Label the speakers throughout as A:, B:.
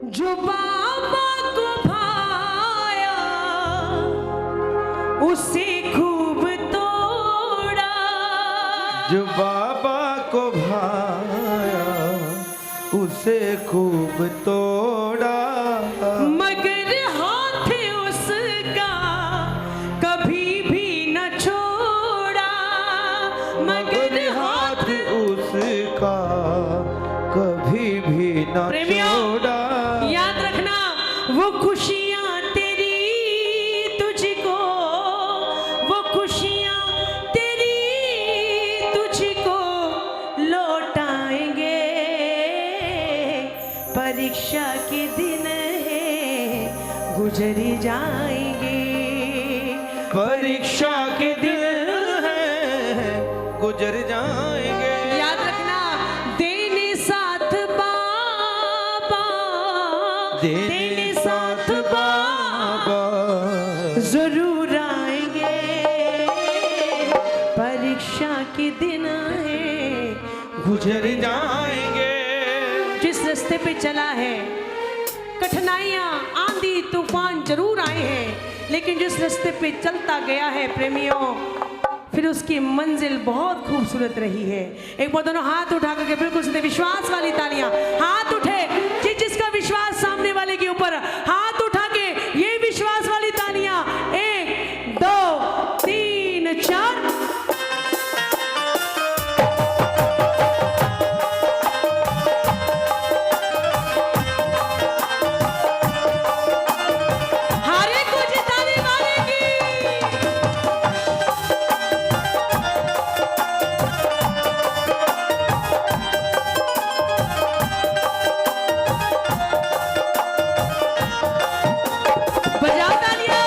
A: जो बाबा को भाया उसे खूब तोड़ा,
B: जो बाबा को भाया उसे खूब तोड़ा,
A: मगर हाथ उसका कभी भी न छोड़ा, मगर हाथ
B: उसका कभी भी न छोड़ा।
A: याद रखना वो खुशियाँ तेरी तुझको, वो खुशियाँ तेरी तुझको लौटाएंगे। परीक्षा के दिन है गुजर जाएंगे,
B: परीक्षा के दिन है गुजर जाएंगे।
A: याद रखना देने साथ बाबा,
B: देने साथ बाबा
A: जरूर आएंगे। परीक्षा के दिन है
B: गुजर जाएंगे।
A: जिस रास्ते पे चला है कठिनाइयाँ आंधी तूफान जरूर आए हैं, लेकिन जिस रास्ते पे चलता गया है प्रेमियों, फिर उसकी मंजिल बहुत खूबसूरत रही है। एक बार दोनों हाथ उठा करके बिल्कुल सीधे विश्वास वाली तालियां, हाथ उठे जिसका विश्वास सामने वाले के ऊपर, हाथ उठा के ये विश्वास वाली तालियां, 1 2 3 4। हारे को जिताने वाले की बजाओ तालियां।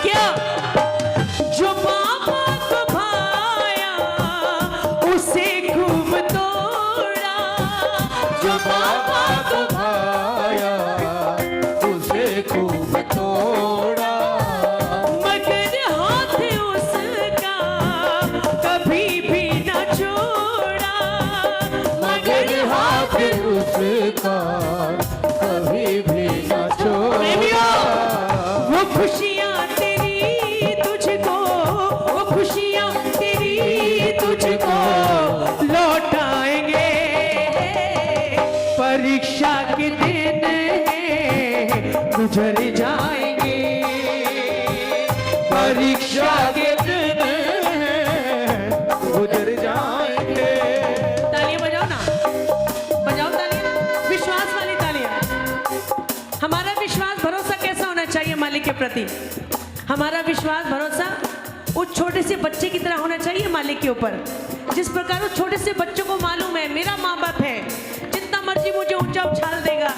A: क्या जो बाबा को भाया उसे खूब तोड़ा,
B: जो बाबा को भाया उसे खूब तोड़ा,
A: मगर हाथ उसका कभी भी न छोड़ा,
B: मगर हाथ उसका कभी भी न छोड़ा।
A: वो खुशियाँ तेरी तुझको, वो खुशियाँ तेरी तुझको लौटाएंगे। परीक्षा के दिन गुजर जाएंगे,
B: परीक्षा के दिन गुजर जाएंगे।
A: तालियां बजाओ ना, बजाओ तालियां, विश्वास वाली तालियां। हमारा विश्वास भरोसा कैसा होना चाहिए मालिक के प्रति? हमारा विश्वास भरोसा उस छोटे से बच्चे की तरह होना चाहिए मालिक के ऊपर। जिस प्रकार उस छोटे से बच्चों को मालूम है मेरा माँ बाप है, जितना मर्जी मुझे ऊंचा उछाल देगा,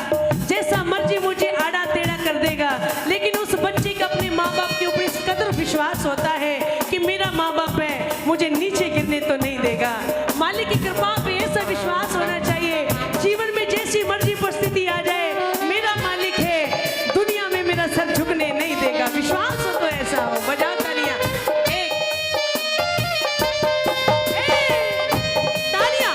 A: जैसा मर्जी मुझे आड़ा टेढ़ा कर देगा, लेकिन उस बच्चे का अपने माँ बाप के ऊपर इस कदर विश्वास होता है कि मेरा माँ बाप है, मुझे नीचे गिरने तो नहीं देगा। मालिक की कृपा पे ऐसा विश्वास होना चाहिए, जीवन में जैसी मर्जी परिस्थिति आ जाए, मेरा मालिक है, दुनिया में मेरा सर झुकने नहीं देगा। विश्वास हो तो ऐसा हो। बजाओ तालियां, एक तालियां।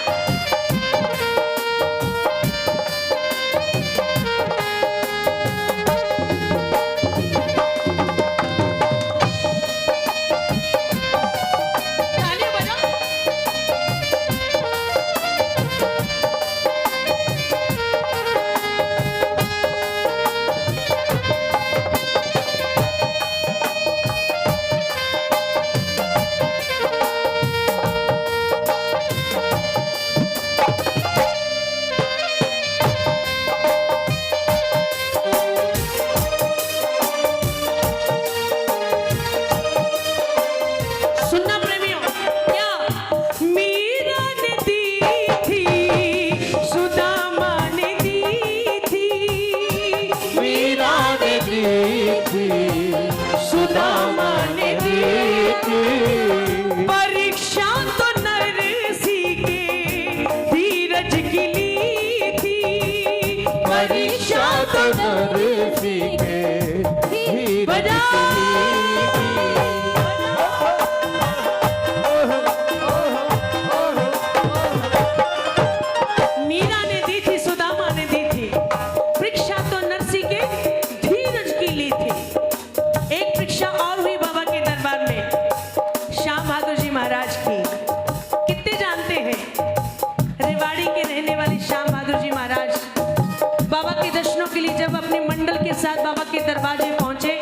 A: दरवाजे पहुंचे।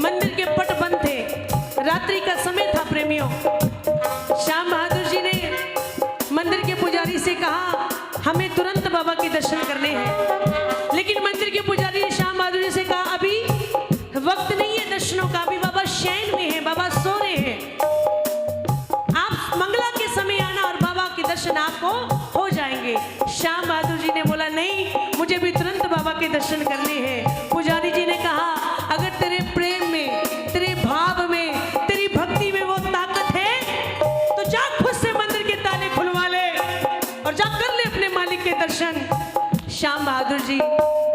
A: मंदिर के पट बंद थे, रात्रि का समय था प्रेमियों। श्याम बहादुर जी ने मंदिर के पुजारी से कहा हमें तुरंत बाबा के दर्शन करने हैं। लेकिन मंदिर के पुजारी ने श्याम बहादुर जी से कहा अभी वक्त नहीं है दर्शनों का, अभी बाबा शयन में है, बाबा सो रहे हैं। आप मंगला के समय आना और बाबा के दर्शन आपको हो जाएंगे। श्याम बहादुर जी ने बोला नहीं, मुझे भी तुरंत बाबा के दर्शन करने हैं। पुजारी जी ने कहा अगर तेरे प्रेम में, तेरे भाव में, तेरी भक्ति में वो ताकत है तो जा खुद से मंदिर के ताले खुलवा ले और जा कर ले अपने मालिक के दर्शन। श्याम बहादुर जी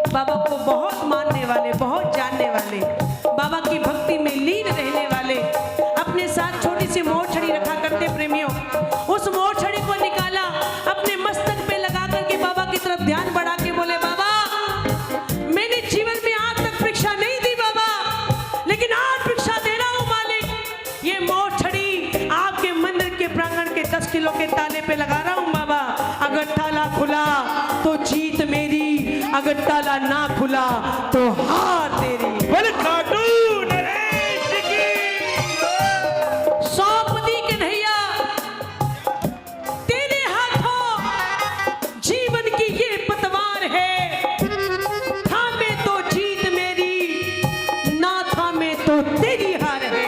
A: बाबा को बहुत मानने वाले, बहुत जानने वाले, बाबा की भक्ति में लीन रहने वाले, अपने साथ छोटी सी मोर छड़ी रखा करते प्रेमियों। उस मोर छड़ी को निकाला, अपने मस्तक पे लगा करके बाबा की तरफ ध्यान बढ़ा के बोले बाबा मैंने जीवन में आज तक परीक्षा नहीं दी बाबा, लेकिन आज परीक्षा दे रहा हूँ मालिक। ये मोर छड़ी आपके मंदिर के प्रांगण के 10 किलो के ताले पे लगा रहा हूँ बाबा। अगर ताला खुला तो जीत मेरी, अगर ताला ना खुला तो हार तेरी।
B: बोले खाटू नरेश की
A: सौंप दी कन्हैया तेरे हाथों जीवन की ये पतवार है। थामे तो जीत मेरी, ना थामे तो तेरी हार है।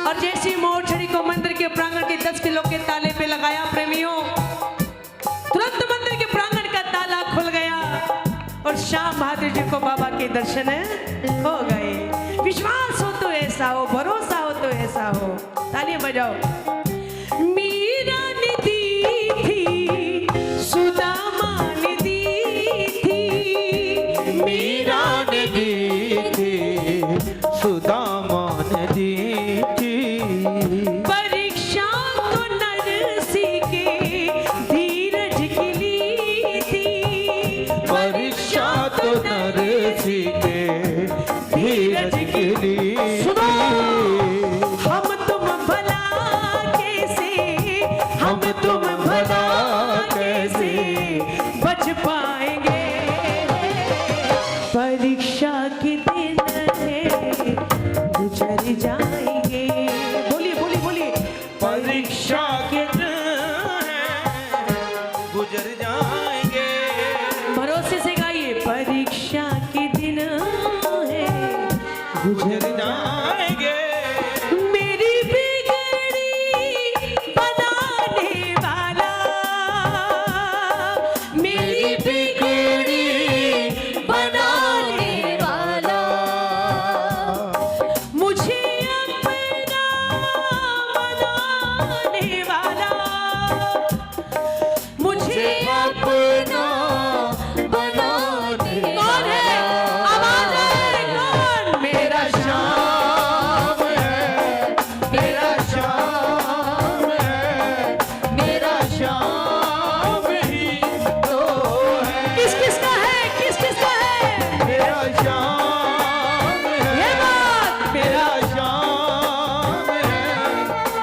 A: और जैसी मोर छड़ी को मंदिर के प्रांगण के 10 किलो के ताले पे लगाया प्रेमियों, तुरंत मंदिर के प्रांगण का ताला खुल गया और श्याम बहादुर जी को बाबा के दर्शन हो गए। विश्वास हो तो ऐसा हो, भरोसा हो तो ऐसा हो। तालियां बजाओ। मीरा ने दी थी, सुदामा ने दी थी,
B: मीरा ने दी थी, सुदामा ने दी थी।
A: परीक्षा तो नरसी के धीरज की ली थी,
B: परीक्षा तो नरसी के धीरज के लिए।
A: सुनो हम तुम भला कैसे, हम तुम भला कैसे बच पाएंगे। परीक्षा के दिन है गुजर जाएंगे। बोलिए बोलिए बोलिए।
B: परीक्षा के दिन गुजर जाएंगे।
A: भरोसे से गाइए। परीक्षा के दिन है
B: गुजर जाएंगे।
A: मेरी बिगड़ी बनाने वाला, मेरी बिगड़ी बनाने वाला, मुझे अपना बनाने वाला, मुझे
B: अपना बनाने
A: कौन है? आवाज है कौन? मेरा
B: श्याम है, मेरा श्याम है, मेरा श्याम ही तो है।
A: किस किस का है? किस किस का है?
B: मेरा श्याम
A: ये
B: है,
A: बात
B: मेरा श्याम है,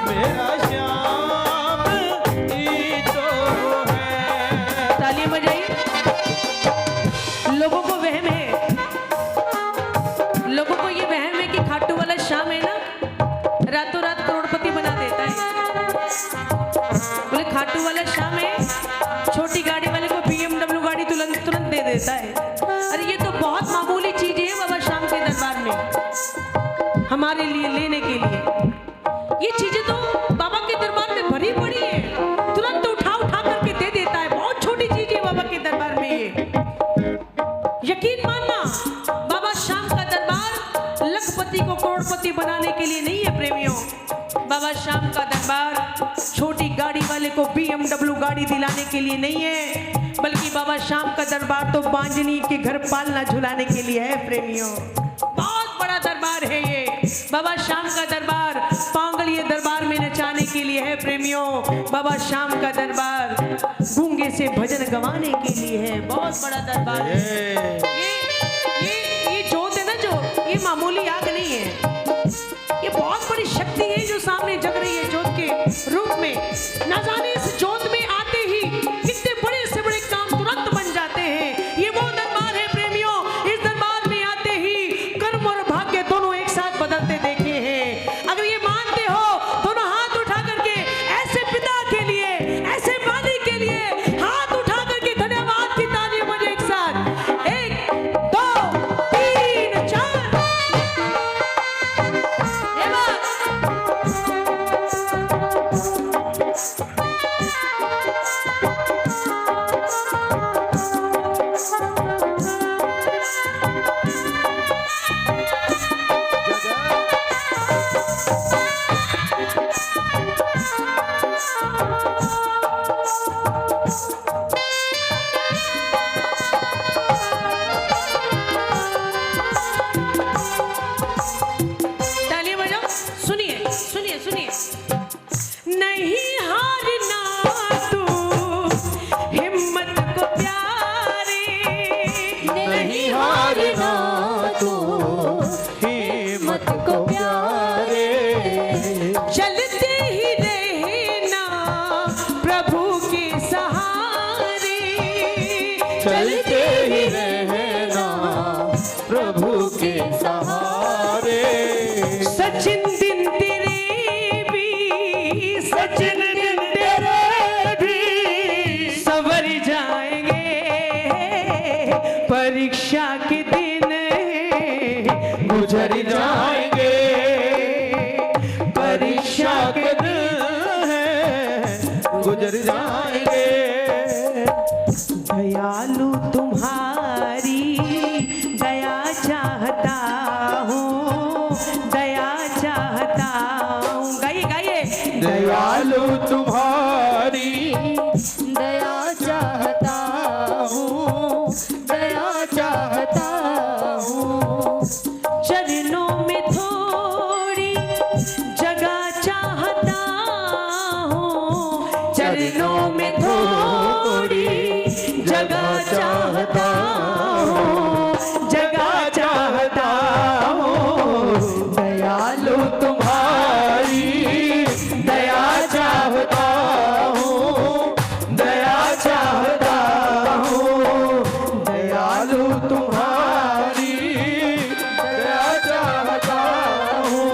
B: मेरा श्याम ही तो है।
A: तालियां बजाइए। लोगों को वहम है, लोगों को ये वहम है कि खाटू वाला श्याम है ना रातों रात करोड़पति बना देता है। बोले खाटू वाला श्याम है, छोटी गाड़ी वाले को BMW गाड़ी तुरंत तुरंत दे देता है। अरे ये तो बहुत मामूली चीज है बाबा श्याम के दरबार में हमारे लिए लेने के लिए। ये चीजें तो बाबा के दरबार में भरी पड़ी है, तुरंत उठा उठा करके दे देता है। बहुत छोटी चीज है बाबा के दरबार में ये। यकीन मानना बाबा श्याम का दरबार लखपति को करोड़पति बनाने के लिए नहीं है प्रेमियों। बाबा श्याम का दरबार छोटी गाड़ी वाले को BMW गाड़ी दिलाने के लिए नहीं है, बल्कि बाबा श्याम का दरबार तो बांजनी के घर पालना झुलाने के लिए है प्रेमियों। बहुत बड़ा दरबार है ये बाबा श्याम का दरबार। पांगलिए दरबार में नचाने के लिए है प्रेमियों। बाबा श्याम का दरबार गूंगे से भजन गवाने के लिए है। बहुत बड़ा दरबार है ये जोत है ना, जो ये मामूली आग नहीं है, ये बहुत बड़ी शक्ति है जो सामने जग रही है जोत के रूप में। न जाने इस जोत में आते ही कितने बड़े से बड़े काम तुरंत बन जाते हैं। ये वो दरबार है प्रेमियों। इस दरबार में
B: प्रभु के सहारे।
A: सचिन दिन तेरे भी, सचिन दिन तेरे भी सवर जाएंगे, परीक्षा के दिन
B: गुजर जाएंगे, परीक्षा के दिन है गुजर जाएंगे।
A: दयालु तुम्हारी दया चाहता हूँ, दया चाहता हूँ। गाइए गाइए।
B: दयालु तुम्हारी
C: दया चाहता हूँ, दया चाहता हूँ।
A: चरणों में थोड़ी जगह चाहता हूँ, चरणों में थोड़ी जगह चाहता हूँ, जगह चाहता हूँ।
B: दयालु तुम्हारी दया चाहता हूँ, दया चाहता हूँ। दयालु तुम्हारी दया चाहता हूँ।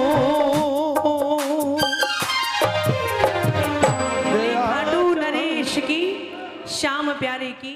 A: खाटू नरेश की, श्याम प्यारे की।